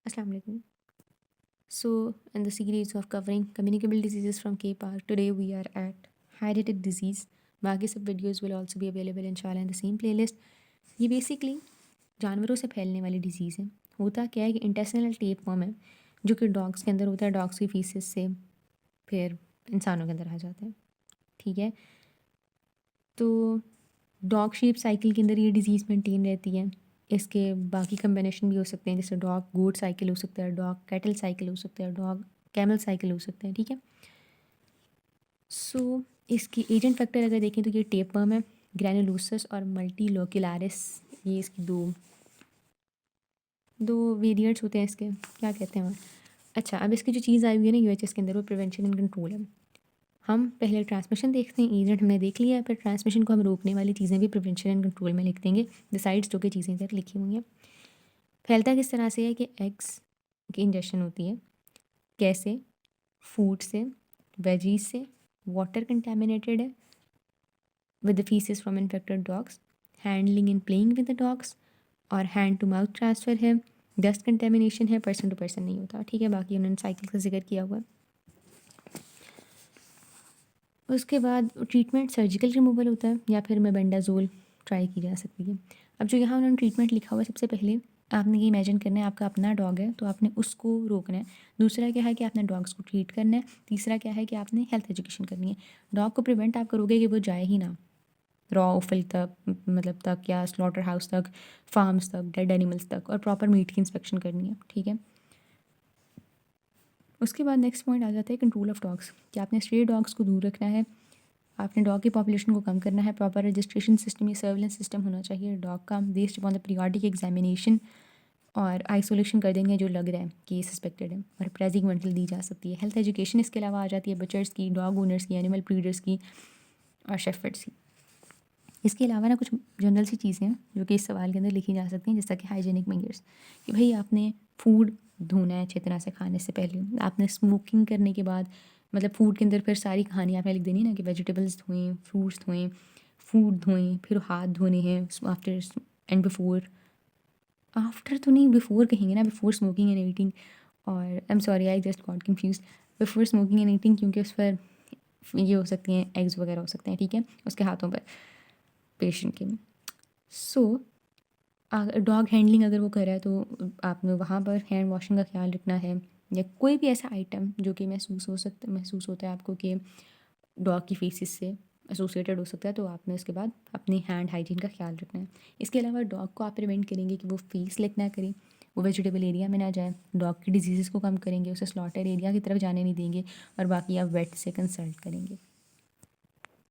Assalamu alaikum. So, in the series of covering communicable diseases from K-Park, today we are at hydatid disease. बाकी सब videos will also be available inshallah in the same playlist. ये basically जानवरों से फैलने वाली disease है। होता क्या है कि इंटेस्टिनल टेप फॉर्म है जो कि डॉग्स के अंदर होता है, डॉग्स की फीसेस से फिर इंसानों के अंदर आ जाता है। ठीक है, तो डॉग शीप साइकिल के अंदर ये डिज़ीज़ मेंटेन रहती है। इसके बाकी कम्बिनेशन भी हो सकते हैं, जैसे डॉग गोट साइकिल हो सकता है, डॉग कैटल साइकिल हो सकता है, डॉग कैमल साइकिल हो सकता है। ठीक है, सो इसकी एजेंट फैक्टर अगर देखें तो ये टेपवर्म है, ग्रैनुलोसस और मल्टीलोक्युलारिस, ये इसकी दो वेरिएंट्स होते हैं इसके, क्या कहते हैं। अच्छा, अब इसकी जो चीज़ आई हुई है ना यूएचएस के अंदर, वो प्रिवेंशन एंड कंट्रोल है। हम पहले ट्रांसमिशन देखते हैं, एजेंट हमने देख लिया है, फिर ट्रांसमिशन को हम रोकने वाली चीज़ें भी प्रिवेंशन एंड कंट्रोल में लिख देंगे। डिसाइड्स जो कि चीज़ें इधर लिखी हुई हैं। फैलता किस तरह से है कि एग्स की इंजेक्शन होती है, कैसे, फूड से, वेजीज से, वाटर कंटेमिनेटेड है with the faeces from infected dogs, handling and playing with the dogs, और हैंड टू माउथ ट्रांसफ़र है, डस्ट कंटेमिनेशन है, पर्सन टू पर्सन नहीं होता। ठीक है, बाकी उन्होंने साइकिल का जिक्र किया हुआ है। उसके बाद ट्रीटमेंट सर्जिकल रिमूवल होता है या फिर मेबेंडाजोल ट्राई की जा सकती है। अब जो यहाँ उन्होंने ट्रीटमेंट लिखा हुआ है, सबसे पहले आपने ये इमेजिन करना है आपका अपना डॉग है तो आपने उसको रोकना है। दूसरा क्या है कि आपने डॉग्स को ट्रीट करना है। तीसरा क्या है कि आपने हेल्थ एजुकेशन करनी है। डॉग को प्रिवेंट आप करोगे कि वो जाए ही ना रॉ ऑफिल तक, मतलब तक, या स्लॉटर हाउस तक, फार्म्स तक, डेड एनिमल्स तक, और प्रॉपर मीट की इंस्पेक्शन करनी है। ठीक है, उसके बाद नेक्स्ट पॉइंट आ जाता है कंट्रोल ऑफ डॉग्स, कि आपने स्ट्रे डॉग्स को दूर रखना है, आपने डॉग की पॉपुलेशन को कम करना है, प्रॉपर रजिस्ट्रेशन सिस्टम या सर्विलेंस सिस्टम होना चाहिए डॉग का, based upon the periodic examination, और आइसोलेशन कर देंगे जो लग रहा है कि सस्पेक्टेड है, और प्रेजिंग मेंटल दी जा सकती है। हेल्थ एजुकेशन इसके अलावा आ जाती है बचर्स की, डॉग ओनर्स की, एनिमल ब्रीडर्स की, और शेफर्ड्स की। इसके अलावा ना कुछ जनरल सी चीज़ें हैं जो कि इस सवाल के अंदर लिखी जा सकती हैं, जैसा कि हाइजीनिक मेजर्स, कि भाई आपने फूड धोना है अच्छी तरह से खाने से पहले, आपने स्मोकिंग करने के बाद, मतलब फूड के अंदर फिर सारी कहानी आपने लिख देनी है ना कि वेजिटेबल्स धोएं, फ्रूट्स धोएं, फूड धोएं, फिर हाथ धोने हैं आफ्टर एंड बिफोर, आफ्टर तो नहीं, बिफोर कहेंगे ना, बिफोर स्मोकिंग एंड ईटिंग। और I am sorry, I just got confuse, before smoking and eating, क्योंकि उस पर ये हो सकती हैं, एग्स वगैरह हो सकते हैं। ठीक है, उसके हाथों पर, पेशेंट के। सो डॉग हैंडलिंग अगर वो कर रहा है तो आपने वहाँ पर हैंड वॉशिंग का ख्याल रखना है, या कोई भी ऐसा आइटम जो कि महसूस होता है आपको कि डॉग की फीसिस से एसोसिएटेड हो सकता है, तो आपने उसके बाद अपनी हैंड हाइजीन का ख्याल रखना है। इसके अलावा डॉग को आप प्रिवेंट करेंगे कि वो फेस लिक ना करे, वो वेजिटेबल एरिया में ना जाए, डॉग की डिजीज़ को कम करेंगे, उसे स्लॉटर एरिया की तरफ जाने नहीं देंगे, और बाकी आप वेट से कंसल्ट करेंगे।